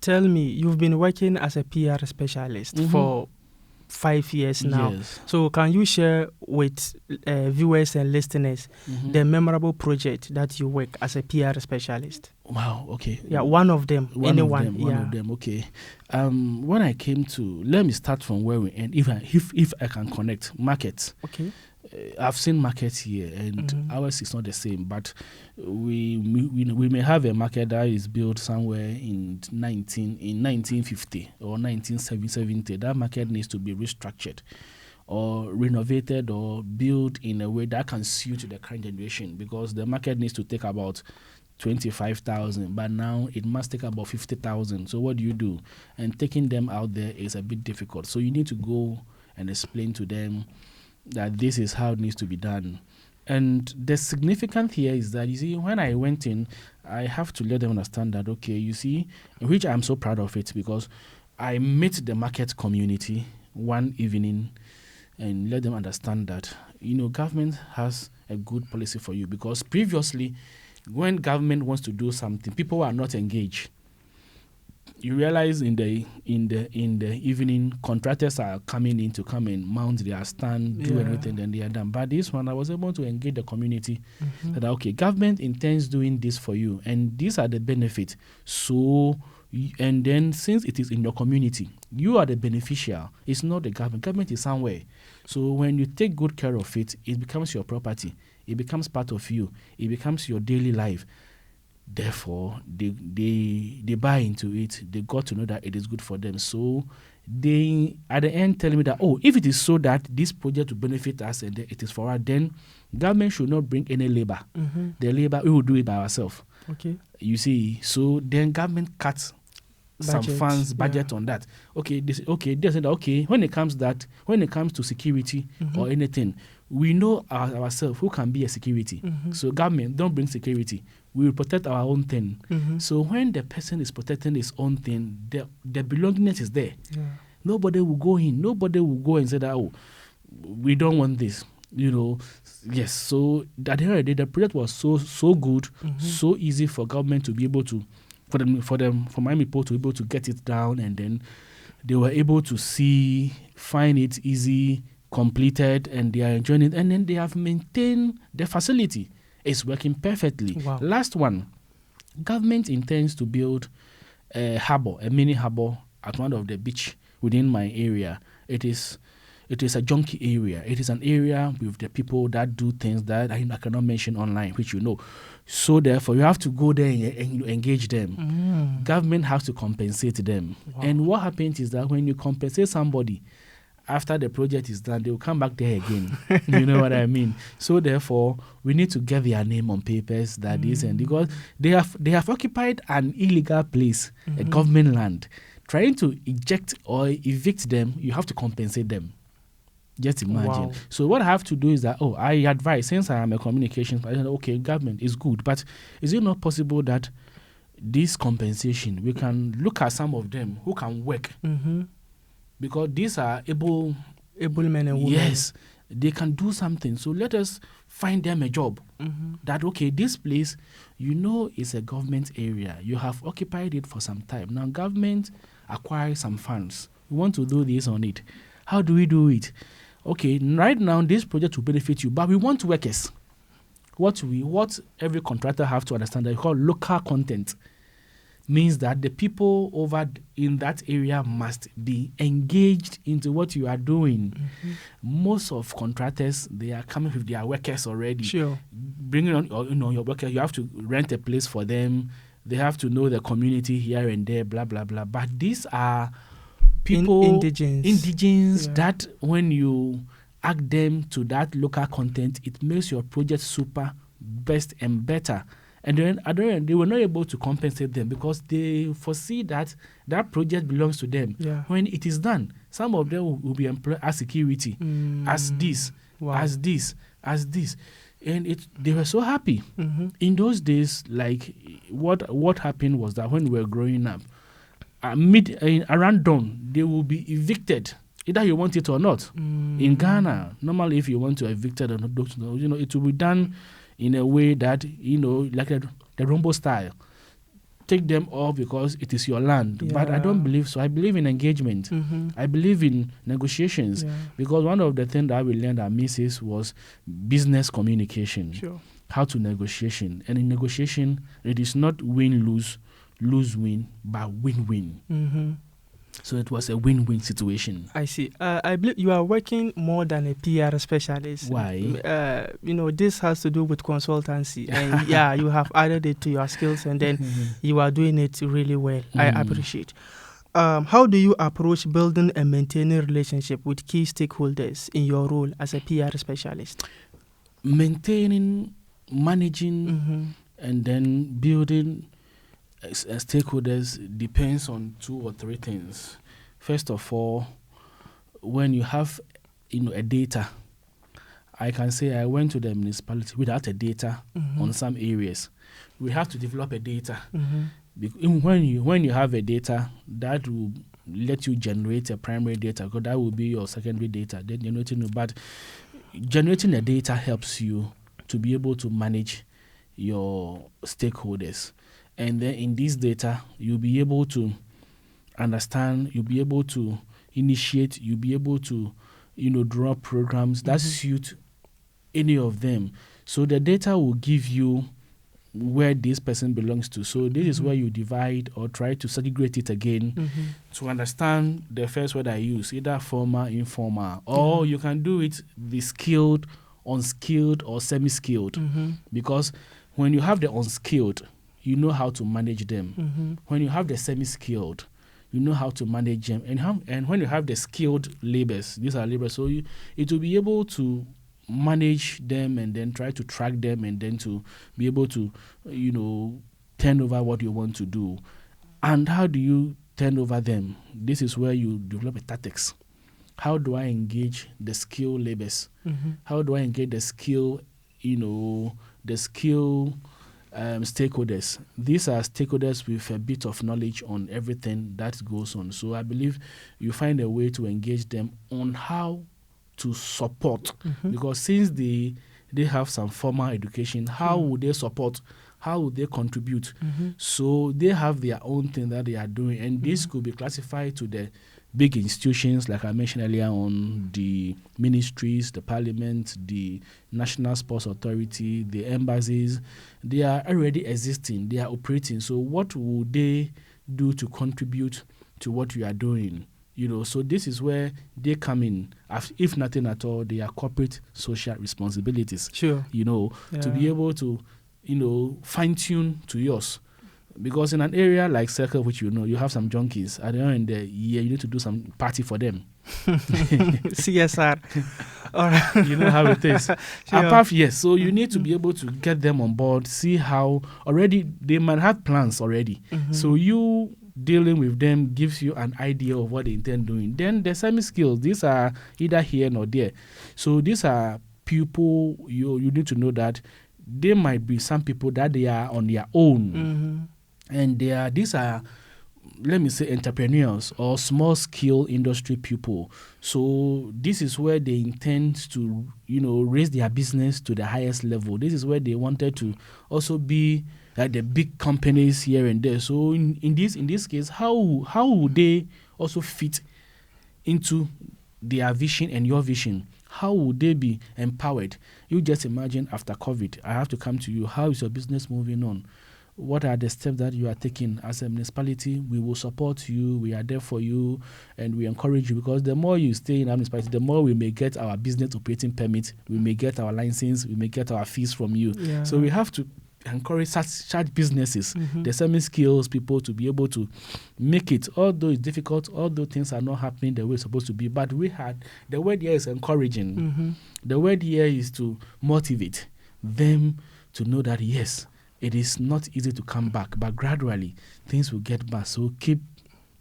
tell me, you've been working as a PR specialist for 5 years now. Yes. So can you share with viewers and listeners the memorable project that you work as a PR specialist? Wow, okay. Yeah, one of them. One of them, okay. When I came to, let me start from where we end, if I can connect markets. Okay. I've seen markets here, and ours is not the same, but we may have a market that is built somewhere in 1950 or 1970. That market needs to be restructured or renovated or built in a way that can suit the current generation, because the market needs to take about 25,000, but now it must take about 50,000. So what do you do? And taking them out there is a bit difficult. So you need to go and explain to them that this is how it needs to be done. And the significant here is that, you see, when I went in, I have to let them understand that, okay, you see, which I'm so proud of it, because I met the market community one evening and let them understand that, you know, government has a good policy for you, because previously, when government wants to do something, people are not engaged. You realize in the evening, contractors are coming in to come and mount their stand, do everything, then they are done. But this one, I was able to engage the community that, okay, government intends doing this for you, and these are the benefits. So, and then since it is in your community, you are the beneficial. It's not the government. Government is somewhere. So when you take good care of it, it becomes your property. It becomes part of you. It becomes your daily life. Therefore, they buy into it. They got to know that it is good for them. So they, at the end, telling me that, oh, if it is so that this project will benefit us and it is for us, then government should not bring any labor. The labor, we will do it by ourselves. Okay. You see, so then government cuts some funds budget on that. Okay, they say that, okay, when it comes to security or anything, we know ourselves who can be a security. So government, don't bring security. We will protect our own thing. So when the person is protecting his own thing, the belongingness is there. Nobody will go in. Nobody will go and say that, oh, we don't want this. You know, yes. So at the end of the day, the project was so good, so easy for government to be able to, for my people to be able to get it down, and then they were able to find it easy, completed, and they are enjoying it, and then they have maintained the facility. It's working perfectly. Wow. Last one, government intends to build a mini harbor at one of the beach within my area. It is a junkie area. It is an area with the people that do things that I cannot mention online, which you know. So therefore, you have to go there and engage them. Government has to compensate them. Wow. And what happens is that when you compensate somebody, after the project is done, they will come back there again. You know what I mean? So therefore, we need to get their name on papers that this, and because they have occupied an illegal place, a government land. Trying to eject or evict them, you have to compensate them. Just imagine. Wow. So what I have to do is that, I advise, since I am a communications person, okay, government is good, but is it not possible that this compensation, we can look at some of them who can work? Because these are able men and women. Yes, they can do something. So let us find them a job. That, okay, this place, you know, is a government area. You have occupied it for some time. Now, government acquires some funds. We want to do this on it. How do we do it? Okay, right now, this project will benefit you, but we want workers. What every contractor have to understand, they call local content, means that the people over in that area must be engaged into what you are doing. Most of contractors, they are coming with their workers already. Sure. Bringing on, your workers, you have to rent a place for them. They have to know the community here and there, blah, blah, blah. But these are people, indigens that when you add them to that local content, it makes your project super, best and better. And then at the end, they were not able to compensate them because they foresee that that project belongs to them. When it is done, some of them will be employed as security, as this, as this, as this. And they were so happy. In those days, like what happened was that when we were growing up, around dawn, they will be evicted, either you want it or not. In Ghana, normally if you want to evict it or not, it will be done in a way that, like the Rombo style. take them off because it is your land. But I don't believe so. I believe in engagement. I believe in negotiations, because one of the things that we learned at MISIS was business communication, how to negotiation. And in negotiation, it is not win-lose, lose-win, but win-win. So it was a win-win situation. I see. I believe you are working more than a PR specialist. Why? This has to do with consultancy. And you have added it to your skills, and then you are doing it really well. I appreciate. How do you approach building and maintaining relationship with key stakeholders in your role as a PR specialist? Maintaining, managing, and then building stakeholders depends on 2 or 3 things. First of all, when you have a data, I can say I went to the municipality without a data on some areas. We have to develop a data. When you have a data, that will let you generate a primary data, because that will be your secondary data. Then but generating a data helps you to be able to manage your stakeholders. And then in this data, you'll be able to understand, you'll be able to initiate, you'll be able to, draw programs that suit any of them. So the data will give you where this person belongs to. So this is where you divide or try to segregate it again to understand the first word I use, either formal, informal, or you can do it the skilled, unskilled, or semi-skilled. Because when you have the unskilled, you know how to manage them. When you have the semi-skilled, you know how to manage them. And when you have the skilled laborers, these are laborers, so it will be able to manage them and then try to track them and then to be able to, turn over what you want to do. And how do you turn over them? This is where you develop a tactics. How do I engage the skilled laborers? How do I engage the skill, stakeholders? These are stakeholders with a bit of knowledge on everything that goes on. So I believe you find a way to engage them on how to support, because since they have some formal education, how would they support? How would they contribute? So they have their own thing that they are doing, and this could be classified to the big institutions, like I mentioned earlier on, the ministries, the parliament, the National Sports Authority, the embassies. They are already existing, they are operating. So what would they do to contribute to what you are doing? So this is where they come in. If nothing at all, they are corporate social responsibilities. To be able to, fine-tune to yours. Because in an area like Circle, which you have some junkies, at the end of the year, you need to do some party for them. CSR. All right. You know how it is. Yes. So you need to be able to get them on board, see how already they might have plans already. So you dealing with them gives you an idea of what they intend doing. Then the semi-skills, these are either here nor there. So these are people, you need to know that there might be some people that they are on their own. And these are, let me say, entrepreneurs or small scale industry people. So this is where they intend to, raise their business to the highest level. This is where they wanted to also be like the big companies here and there. So in this case, how would they also fit into their vision and your vision? How would they be empowered? You just imagine after COVID, I have to come to you. How is your business moving on? What are the steps that you are taking as a municipality? We will support you. We are there for you, and we encourage you, because the more you stay in our municipality, the more we may get our business operating permit, we may get our license, we may get our fees from you. So we have to encourage such businesses, the semi-skills people, to be able to make it. Although it's difficult, although things are not happening the way it's supposed to be, but the word here is encouraging. The word here is to motivate them to know that, yes, it is not easy to come back, but gradually things will get back. So keep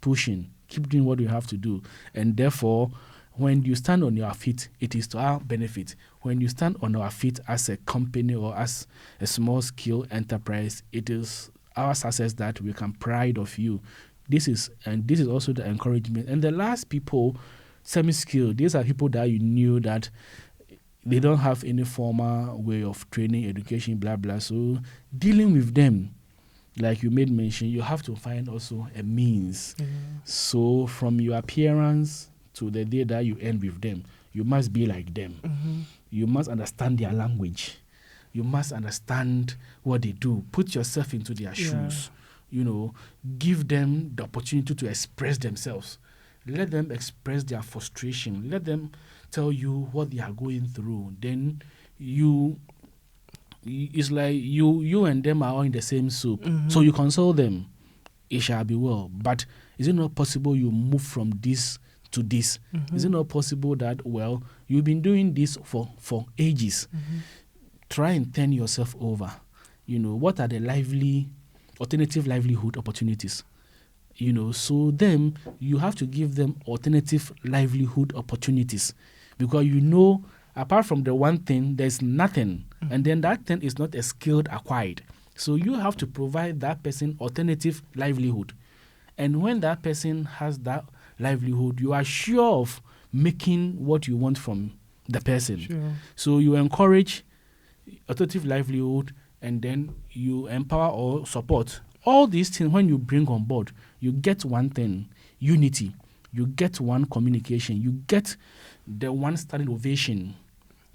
pushing, keep doing what you have to do. And therefore, when you stand on your feet, it is to our benefit. When you stand on our feet as a company or as a small scale enterprise, it is our success that we can pride of you. This is also the encouragement. And the last people, semi-skilled, these are people that you knew that they don't have any formal way of training, education, blah, blah. So dealing with them, like you made mention, you have to find also a means. So from your appearance to the day that you end with them, you must be like them. You must understand their language. You must understand what they do. Put yourself into their shoes. Give them the opportunity to express themselves. Let them express their frustration. Let them tell you what they are going through. Then it's like you and them are all in the same soup. So you console them. It shall be well. But is it not possible you move from this to this? Is it not possible that, well, you've been doing this for ages? Try and turn yourself over. What are the alternative livelihood opportunities? So then you have to give them alternative livelihood opportunities, because apart from the one thing, there's nothing. And then that thing is not a skilled acquired. So you have to provide that person alternative livelihood. And when that person has that livelihood, you are sure of making what you want from the person. Sure. So you encourage alternative livelihood, and then you empower or support. All these things, when you bring on board, you get one thing: unity. You get one communication. You get the one standing ovation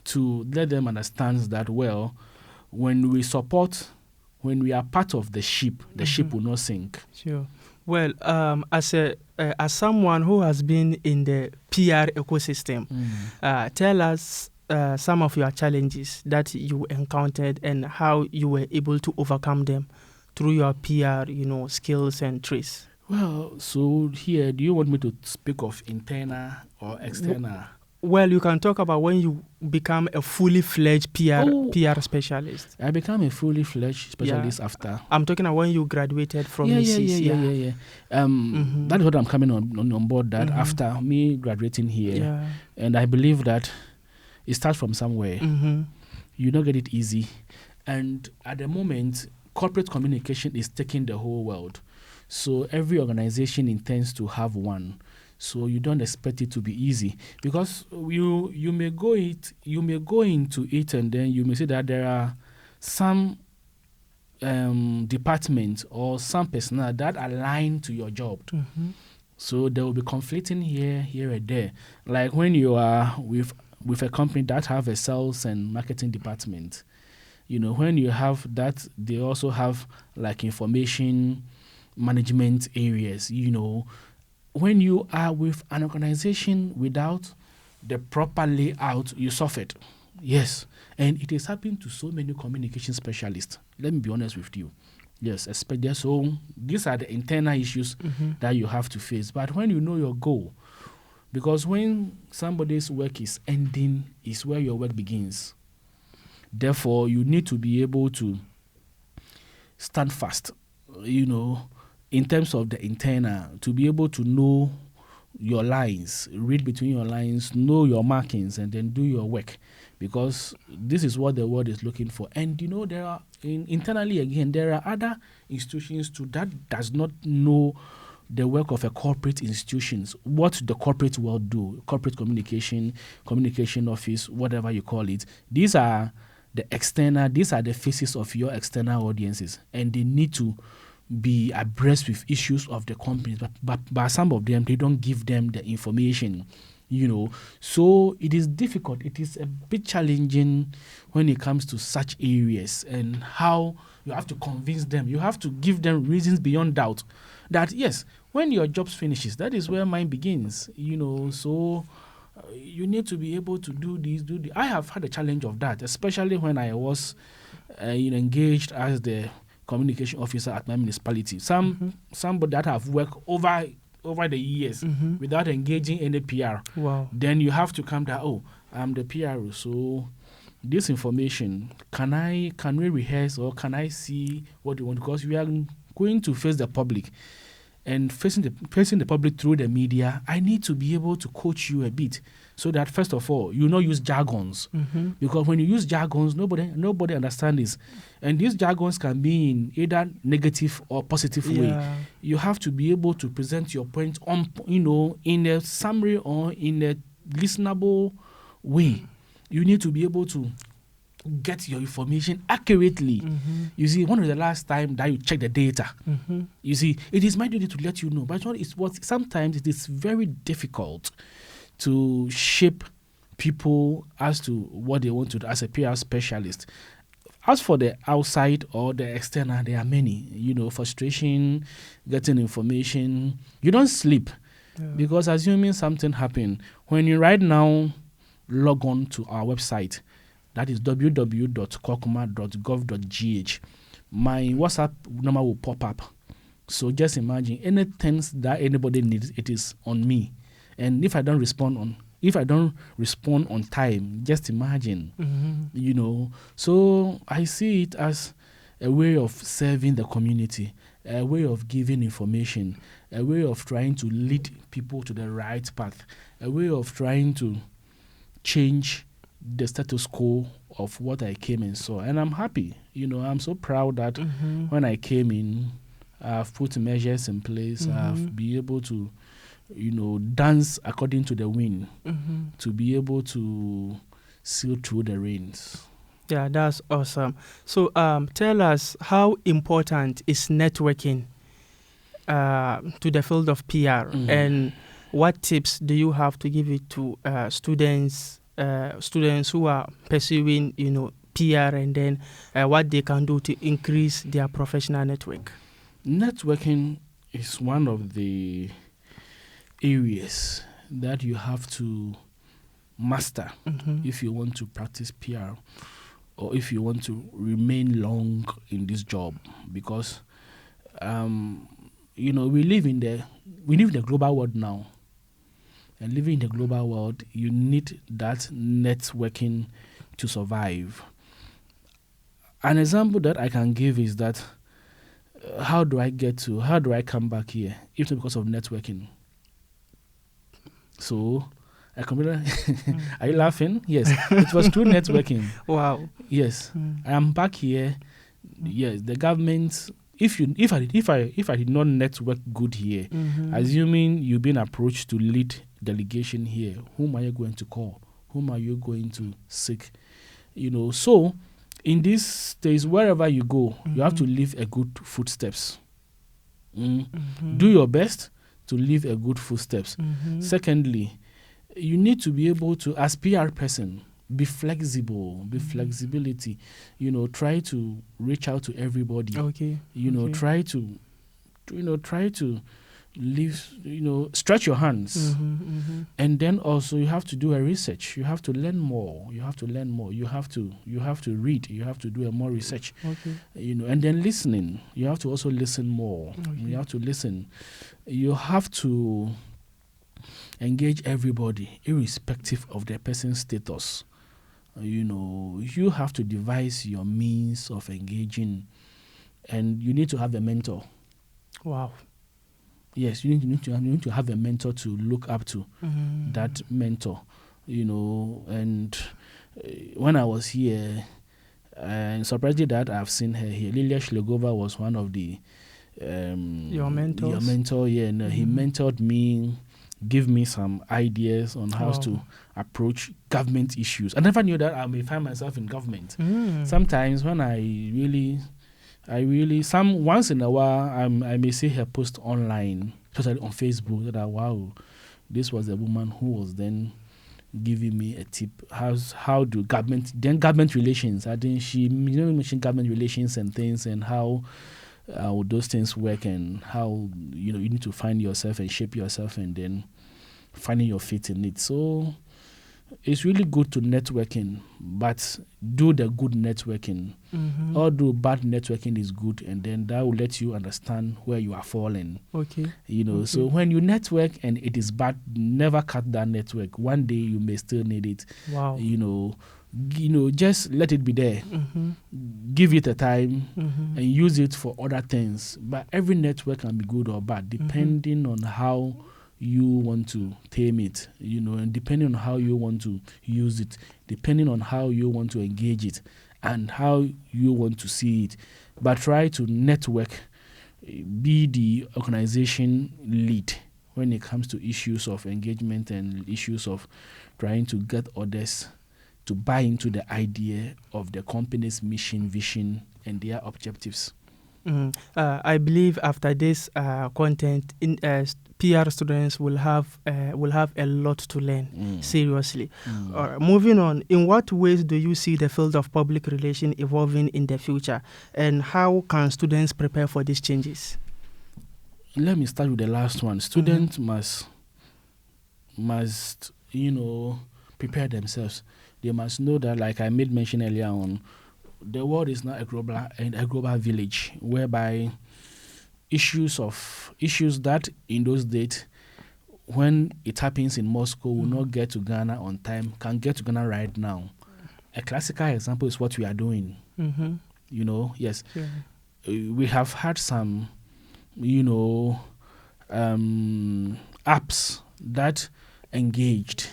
to let them understand that, well, when we are part of the ship, the ship will not sink. Sure. Well, as someone who has been in the PR ecosystem, tell us some of your challenges that you encountered and how you were able to overcome them through your PR, skills and traits. Well, so here, do you want me to speak of internal or external? Well, you can talk about when you become a fully fledged PR specialist. I became a fully fledged specialist after. I'm talking about when you graduated from MISIS. Yeah. That is what I'm coming on board. That after me graduating here, and I believe that it starts from somewhere. You don't get it easy, and at the moment, corporate communication is taking the whole world. So every organization intends to have one. So you don't expect it to be easy, because you may go into it, and then you may see that there are some departments or some personnel that align to your job. So there will be conflicting here and there. Like when you are with a company that have a sales and marketing department, when you have that, they also have like information management areas. When you are with an organization without the proper layout, you suffered. Yes. And it is happening to so many communication specialists. Let me be honest with you. Yes, especially so. These are the internal issues that you have to face. But when you know your goal, because when somebody's work is ending, is where your work begins. Therefore, you need to be able to stand fast, in terms of the internal, to be able to know your lines, read between your lines, know your markings, and then do your work, because this is what the world is looking for. And there are internally again, there are other institutions too that does not know the work of a corporate institutions, what the corporate world do, corporate communication office, whatever you call it. These are the faces of your external audiences, and they need to be abreast with issues of the companies, but some of them, they don't give them the information, So it is difficult. It is a bit challenging when it comes to such areas, and how you have to convince them. You have to give them reasons beyond doubt that, yes, when your job finishes, that is where mine begins, So you need to be able to do this. I have had a challenge of that, especially when I was engaged as the communication officer at my municipality. Somebody that have worked over the years without engaging any PR. Wow. Then you have to come down, I'm the PR, so this information, can we rehearse, or can I see what you want? Because we are going to face the public, and facing the public through the media, I need to be able to coach you a bit, so that first of all, you not use jargons, because when you use jargons, nobody understands this, and these jargons can be in either negative or positive way. You have to be able to present your point on, in a summary or in a listenable way. You need to be able to get your information accurately. You see, when was the last time that you check the data? You see, it is my duty to let you know, but sometimes it is very difficult to shape people as to what they want to do as a PR specialist. As for the outside or the external, there are many, frustration, getting information. You don't sleep because assuming something happened, when you right now log on to our website, that is www.kokuma.gov.gh, my WhatsApp number will pop up. So just imagine anything that anybody needs, it is on me. And if I don't respond on time, just imagine, So I see it as a way of serving the community, a way of giving information, a way of trying to lead people to the right path, a way of trying to change the status quo of what I came and saw. And I'm happy. I'm so proud that when I came in, I've put measures in place. I've been able to dance according to the wind, to be able to sail through the rains. Yeah, that's awesome. So tell us, how important is networking to the field of PR, and what tips do you have to give it to students who are pursuing PR, and then what they can do to increase their professional network? Networking is one of the areas that you have to master if you want to practice PR, or if you want to remain long in this job, because we live in the global world now, and living in the global world, you need that networking to survive. An example that I can give is that how do I come back here if not because of networking? So I completely are you laughing? Yes, it was through networking. Wow. Yes, I am back here. Yes, the government. If I did not network good here, assuming you've been approached to lead delegation here, whom are you going to call? Whom are you going to seek? So in this stage, wherever you go, you have to leave a good footsteps. Do your best to leave a good footsteps. Secondly, you need to be able to, as PR person, be flexible, flexibility. Try to reach out to everybody. Try to live, stretch your hands. And then also you have to do a research. You have to learn more. You have to read. You have to do more research. And then listening. You have to also listen more. You have to listen. You have to engage everybody, irrespective of their person's status. You have to devise your means of engaging, and you need to have a mentor. Wow. Yes, you need to have a mentor to look up to. That mentor, and when I was here, and surprisingly that I've seen her here, Lilia Shlegova was one of the your mentors. Your mentor, and he mentored me, give me some ideas on how to approach government issues. I never knew that I may find myself in government. Sometimes when I really, once in a while, I may see her post online, especially on Facebook, that wow, this was a woman who was then giving me a tip. How do government relations? I think she mentioned government relations and things, and how those things work, and how you need to find yourself and shape yourself, and then finding your feet in it. So it's really good to networking, but do the good networking. Although bad networking is good, and then that will let you understand where you are falling. So when you network and it is bad, never cut that network. One day you may still need it. Wow. Just let it be there. Give it a time and use it for other things. But every network can be good or bad, depending on how you want to tame it, and depending on how you want to use it, depending on how you want to engage it, and how you want to see it. But try to network, be the organization lead when it comes to issues of engagement and issues of trying to get others to buy into the idea of the company's mission, vision, and their objectives. I believe after this content, PR students will have a lot to learn. Seriously. Moving on, in what ways do you see the field of public relations evolving in the future, and how can students prepare for these changes? Let me start with the last one. Students must prepare themselves. They must know that, like I made mention earlier on, the world is not a global village, whereby issues that in those days, when it happens in Moscow, will not get to Ghana on time, can get to Ghana right now. A classical example is what we are doing. Yes. Yeah. We have had some, apps that engaged.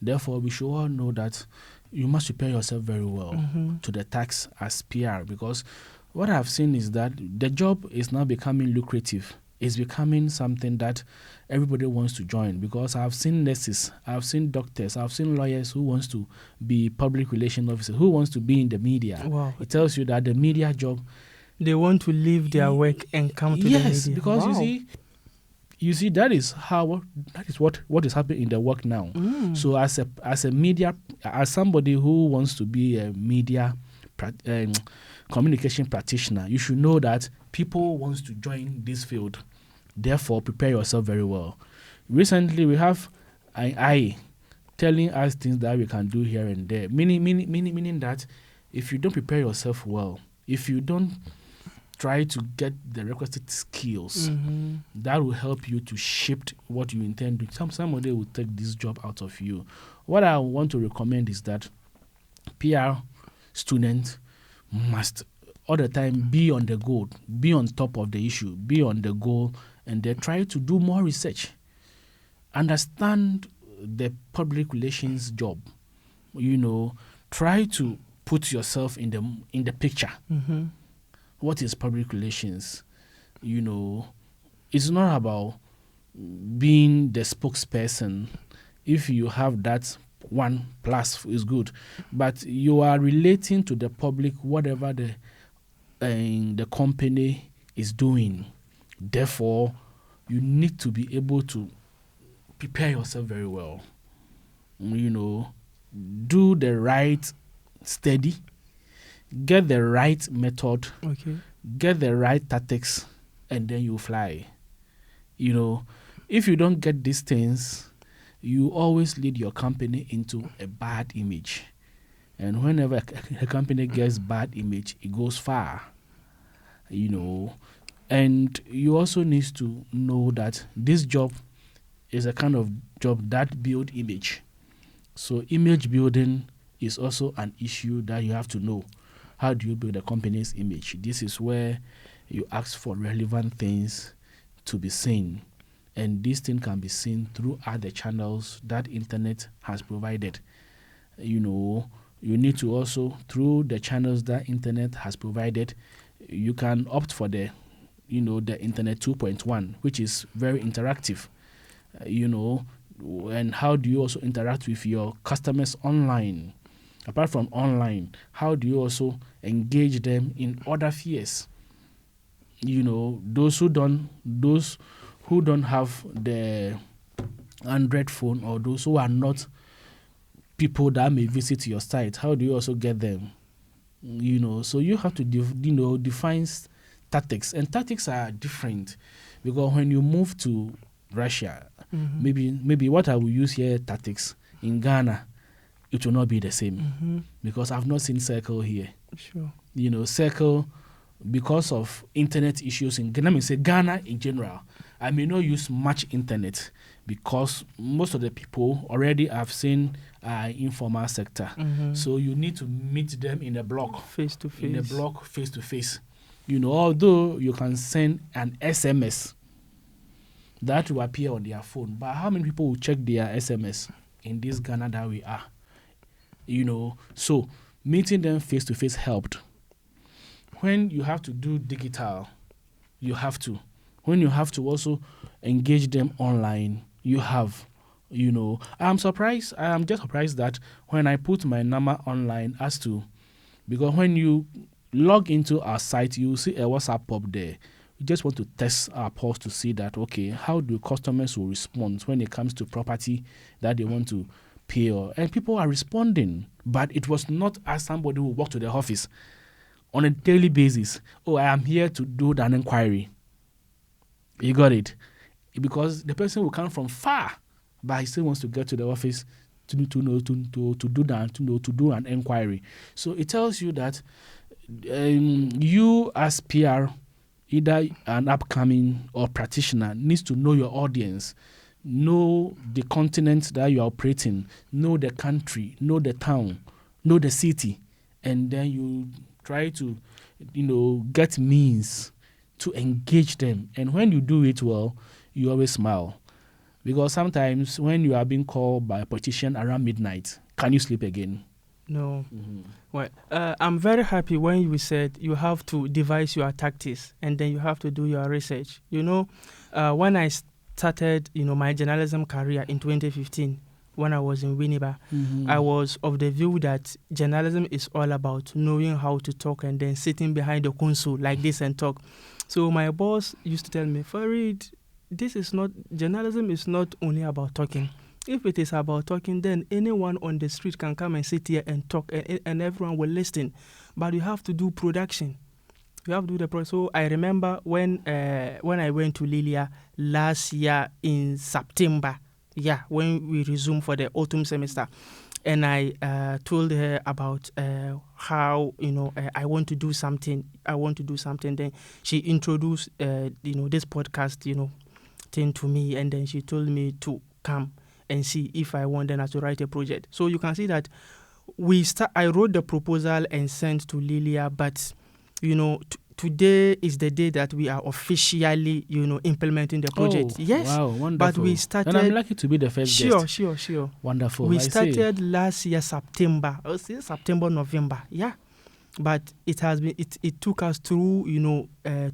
Therefore, we should all know that you must prepare yourself very well to the tax as PR, because what I've seen is that the job is now becoming lucrative. It's becoming something that everybody wants to join, because I've seen nurses, I've seen doctors, I've seen lawyers who wants to be public relations officers, who wants to be in the media. Wow. It tells you that the media job, they want to leave their work and come to the media. Yes, because you see that is what is happening in the work now. So as a media, as somebody who wants to be a media communication practitioner, you should know that people want to join this field. Therefore, prepare yourself very well. Recently, we have AI telling us things that we can do here and there. Meaning that if you don't prepare yourself well, if you don't try to get the requisite skills, that will help you to shape what you intend to do. Somebody will take this job out of you. What I want to recommend is that PR students must all the time be on the goal, be on top of the issue, be on the goal, and they try to do more research. Understand the public relations job. Try to put yourself in the picture. What is public relations? It's not about being the spokesperson. If you have that, 1+ is good, but you are relating to the public whatever the company is doing. Therefore, you need to be able to prepare yourself very well. Do the right study, get the right method, get the right tactics, and then you fly. If you don't get these things, you always lead your company into a bad image. And whenever a company gets bad image, it goes far. And you also need to know that this job is a kind of job that builds image. So image building is also an issue that you have to know. How do you build a company's image? This is where you ask for relevant things to be seen. And this thing can be seen through other channels that internet has provided. You need to also, through the channels that internet has provided, you can opt for the internet 2.1, which is very interactive. And how do you also interact with your customers online? Apart from online, how do you also engage them in other spheres? Those who don't have the Android phone, or those who are not people that may visit your site, how do you also get them? So you have to define tactics, and tactics are different, because when you move to Russia, maybe what I will use here, tactics, in Ghana, it will not be the same, because I've not seen Circle here. Sure. Circle, because of internet issues in Ghana, Ghana in general, I may not use much internet, because most of the people already have seen informal sector. So you need to meet them in a block, face to face. In a block, face to face. Although you can send an SMS that will appear on their phone, but how many people will check their SMS in this Ghana that we are? So meeting them face to face helped. When you have to do digital, you have to. When you have to also engage them online, you have. I'm surprised. I am just surprised that when I put my number online because when you log into our site, you see a WhatsApp pop there. We just want to test our pulse to see that, okay, how do customers will respond when it comes to property that they want to pay? And people are responding, but it was not as somebody who walked to the office on a daily basis. Oh, I am here to do an inquiry. You got it? Because the person will come from far, but he still wants to get to the office to do an inquiry. So it tells you that you as PR, either an upcoming or practitioner, needs to know your audience, know the continent that you are operating, know the country, know the town, know the city, and then you try to, get means to engage them. And when you do it well, you always smile. Because sometimes when you are being called by a politician around midnight, can you sleep again? No. Mm-hmm. Well, I'm very happy when you said you have to devise your tactics and then you have to do your research. When I started, my journalism career in 2015, when I was in Winneba, I was of the view that journalism is all about knowing how to talk and then sitting behind the console like this and talk. So my boss used to tell me, Farid, journalism is not only about talking. If it is about talking, then anyone on the street can come and sit here and talk and everyone will listen. But you have to do production. You have to do the production. So I remember when I went to Lilia last year in September, when we resumed for the autumn semester, and I told her about how, I want to do something. Then she introduced, this podcast, thing to me, and then she told me to come and see if I want then to write a project. So you can see that I wrote the proposal and sent to Lilia, but today is the day that we are officially implementing the project. Yes. Wow, wonderful. But we started, and I'm lucky to be the first guest. Sure. Wonderful. We started last year September, November. Yeah. But it has been it took us through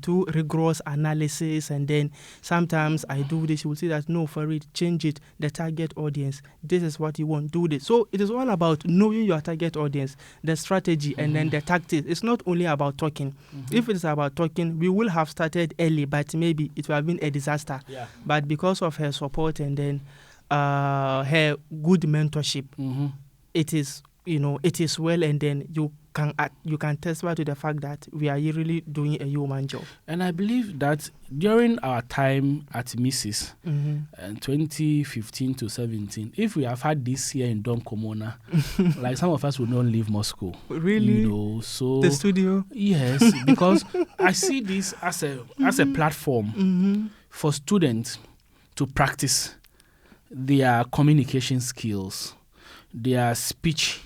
through rigorous analysis, and then sometimes I do this, you will see that no, Farid, change it, the target audience, this is what you want, do this. So it is all about knowing your target audience, the strategy, and then the tactics. It's not only about talking. If it is about talking, we will have started early, but maybe it will have been a disaster. But because of her support and then her good mentorship, it is it is well, and then you can testify to the fact that we are really doing a human job. And I believe that during our time at MISIS, 2015 to 17, if we have had this here in Don Komona, like some of us would not leave Moscow. Really? So the studio? Yes, because I see this as a platform for students to practice their communication skills, their speech,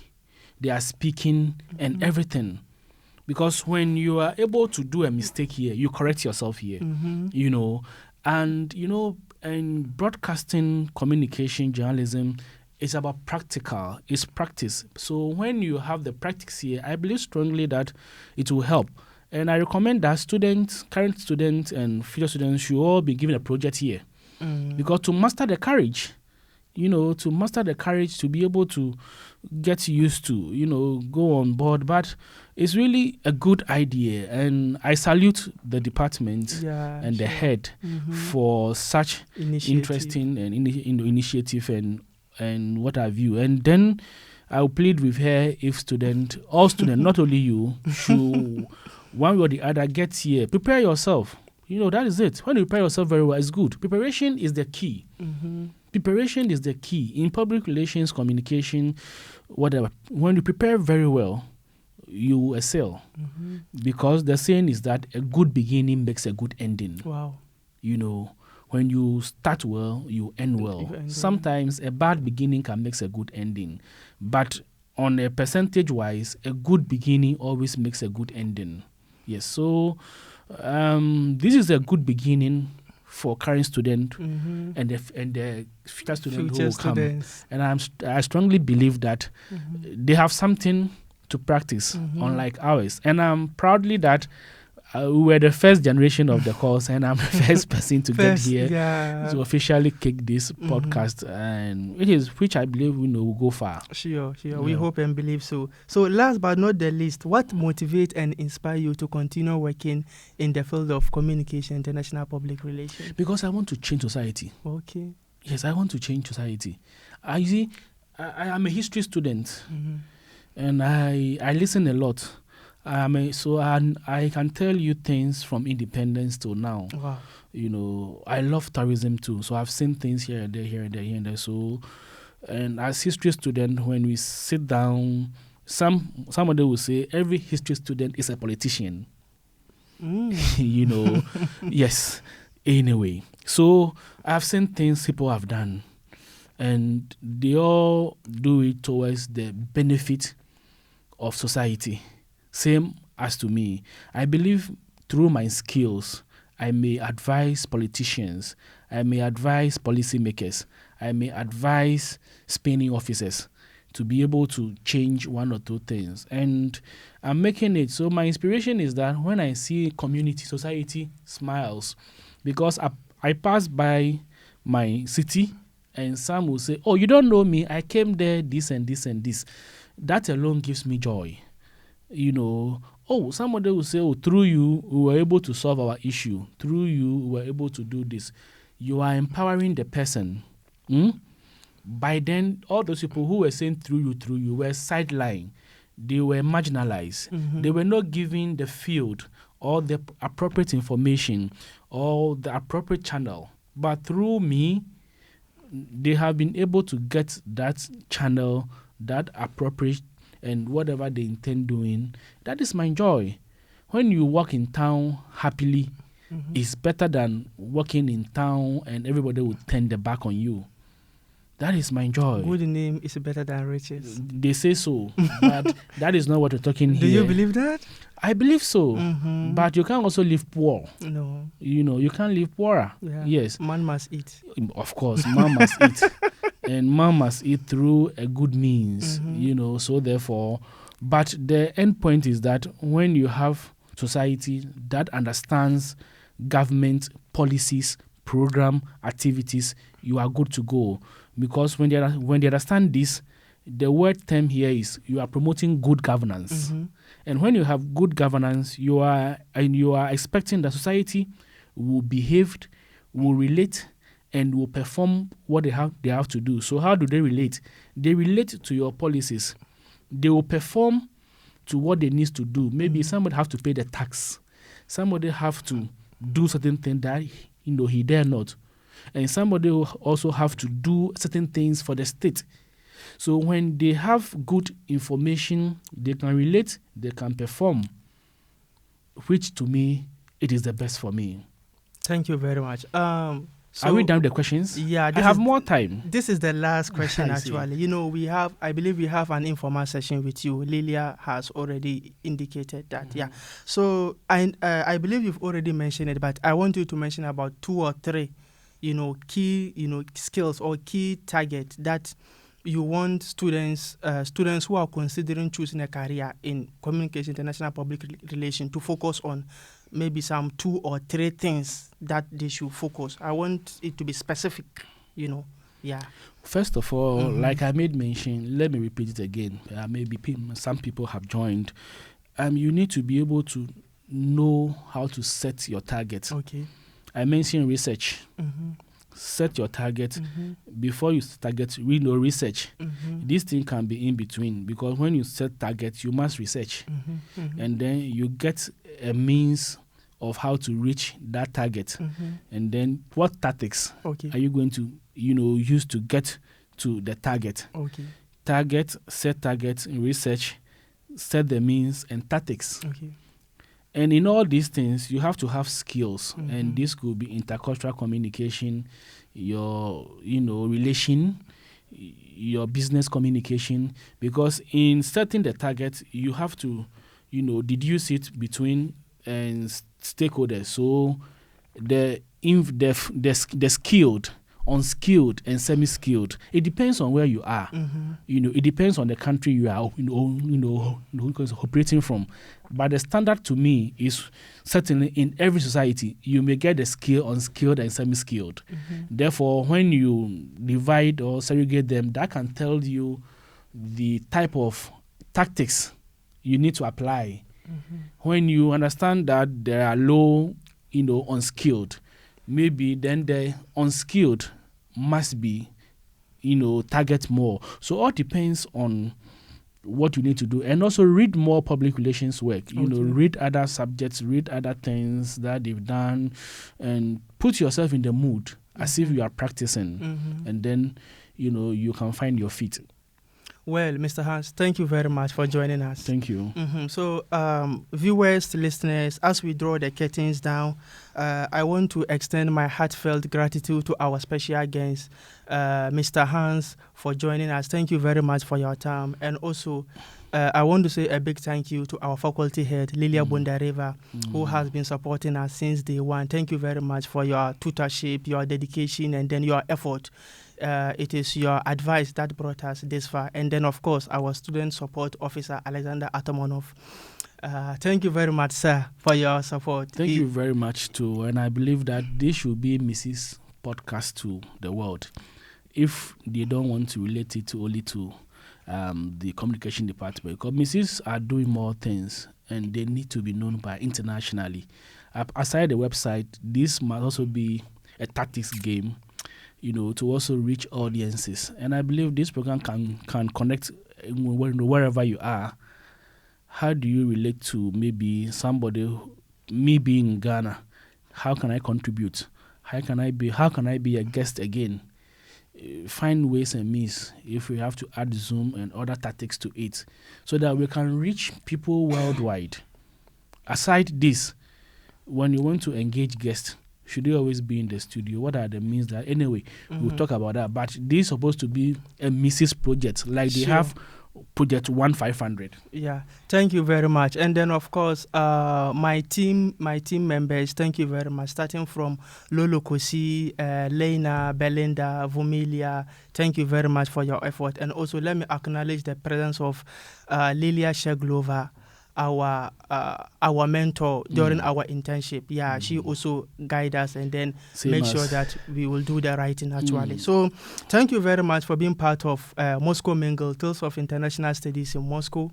their speaking, and everything. Because when you are able to do a mistake here, you correct yourself here, and in broadcasting, communication, journalism, it's about practical, it's practice. So when you have the practice here, I believe strongly that it will help. And I recommend that current students and future students should all be given a project here. Because to master the courage, to be able to get used to, go on board. But it's really a good idea. And I salute the department and the head for such interesting and initiative and what have you. And then I'll plead with her, if all students, not only you, should one way or the other get here. Prepare yourself. That is it. When you prepare yourself very well, it's good. Preparation is the key. Preparation is the key in public relations, communication, whatever. When you prepare very well, you excel. Because the saying is that a good beginning makes a good ending. Wow. When you start well, you end well. Sometimes a bad beginning can make a good ending. But on a percentage-wise, a good beginning always makes a good ending. Yes, so this is a good beginning for current student and the future student who will come. And I strongly believe that they have something to practice, unlike ours. And I'm proudly that we were the first generation of the course, and I'm the first person to get here to officially kick this podcast, and which I believe will go far. Sure. We hope and believe so. So last but not the least, what motivates and inspire you to continue working in the field of communication, international public relations? Because I want to change society. Okay. Yes, I want to change society. I am a history student, and I listen a lot. I can tell you things from independence till now. Wow. I love tourism too. So I've seen things here and there. So, and as history student, when we sit down, somebody will say every history student is a politician. Yes. Anyway, so I've seen things people have done, and they all do it towards the benefit of society. Same as to me. I believe through my skills, I may advise politicians, I may advise policymakers, I may advise spending officers to be able to change one or two things. And I'm making it. So my inspiration is that when I see community, society smiles, because I pass by my city and some will say, oh, you don't know me, I came there, this and this and this. That alone gives me joy. Somebody will say, oh, through you, we were able to solve our issue. Through you, we were able to do this. You are empowering the person. By then, all those people who were saying through you were sidelined. They were marginalized. They were not given the field or the appropriate information or the appropriate channel. But through me, they have been able to get that channel, that appropriate, and whatever they intend doing. That is my joy. When you walk in town happily, it's better than walking in town and everybody will turn their back on you. That is my joy. Good name is better than riches. They say so, but that is not what we're talking here. Do you believe that? I believe so, but you can also live poor. No. You can't live poorer. Yeah. Yes. Man must eat. Of course, man must eat. And man must eat through a good means, so therefore, but the end point is that when you have society that understands government policies, program, activities, you are good to go. Because when they understand this, the word term here is you are promoting good governance. And when you have good governance, you are expecting that society will behave, will relate, and will perform what they have to do. So how do they relate? They relate to your policies. They will perform to what they need to do. Maybe somebody have to pay the tax. Somebody have to do certain things that he dare not. And somebody will also have to do certain things for the state. So when they have good information, they can relate, they can perform, which to me, it is the best for me. Thank you very much. Are we done with the questions? Yeah. I have more time. This is the last question, actually. I believe we have an informal session with you. Lilia has already indicated that. Yeah. So I believe you've already mentioned it, but I want you to mention about 2 or 3, key, skills or key target that you want students who are considering choosing a career in communication, international public relations to focus on. Maybe some 2 or 3 things that they should focus. I want it to be specific, Yeah. First of all, like I made mention, let me repeat it again. Maybe some people have joined. You need to be able to know how to set your target. Okay. I mentioned research. Set your target. Before you target, research. This thing can be in between, because when you set targets, you must research. And then you get a means of how to reach that target. And then what tactics are you going to use to get to the target? Target, set targets, research, set the means, and tactics. And in all these things, you have to have skills, and this could be intercultural communication, your relation, your business communication, because in setting the target, you have to deduce it between stakeholders. So the skilled unskilled and semi-skilled. It depends on where you are. It depends on the country you are, operating from. But the standard to me is certainly in every society, you may get the skilled, unskilled, and semi-skilled. Therefore, when you divide or segregate them, that can tell you the type of tactics you need to apply. When you understand that there are low, unskilled, maybe then the unskilled must be, target more. So all depends on what you need to do. And also read more public relations work. Read other subjects, read other things that they've done, and put yourself in the mood as if you are practicing. And then, you can find your feet. Well, Mr. Hans, thank you very much for joining us. Thank you. So, viewers, listeners, as we draw the curtains down, I want to extend my heartfelt gratitude to our special guest, Mr. Hans, for joining us. Thank you very much for your time. And also, I want to say a big thank you to our faculty head, Lilia Bundareva, who has been supporting us since day one. Thank you very much for your tutorship, your dedication, and then your effort. It is your advice that brought us this far. And then, of course, our student support officer, Alexander Atamonov. Thank you very much, sir, for your support. Thank you very much, too. And I believe that this should be MISIS podcast to the world. If they don't want to relate it only to the communication department, because MISIS are doing more things and they need to be known by internationally. Aside the website, this must also be a tactics game, to also reach audiences. And I believe this program can connect wherever you are. How do you relate to maybe somebody, me being in Ghana? How can I contribute? How can I be a guest again? Find ways and means if we have to add Zoom and other tactics to it so that we can reach people worldwide. Aside this, when you want to engage guests, should they always be in the studio? What are the means that? Anyway, we'll talk about that. But this is supposed to be a MISIS project, like they have Project 1500. Yeah, thank you very much. And then, of course, my team members, thank you very much. Starting from Lolo Kosi, Lena, Belinda, Vumilia, thank you very much for your effort. And also, let me acknowledge the presence of Lilia Sheglova, our mentor during our internship. Yeah, she also guide us and then make sure that we will do the writing actually. So thank you very much for being part of Moscow Mingles, Tales of International Studies in Moscow.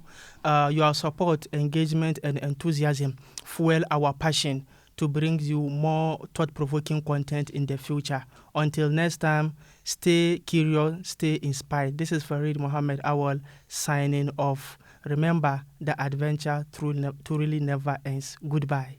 Your support, engagement, and enthusiasm fuel our passion to bring you more thought-provoking content in the future. Until next time, stay curious, stay inspired. This is Farid Mohammed Awal signing off. Remember, the adventure truly never ends. Goodbye.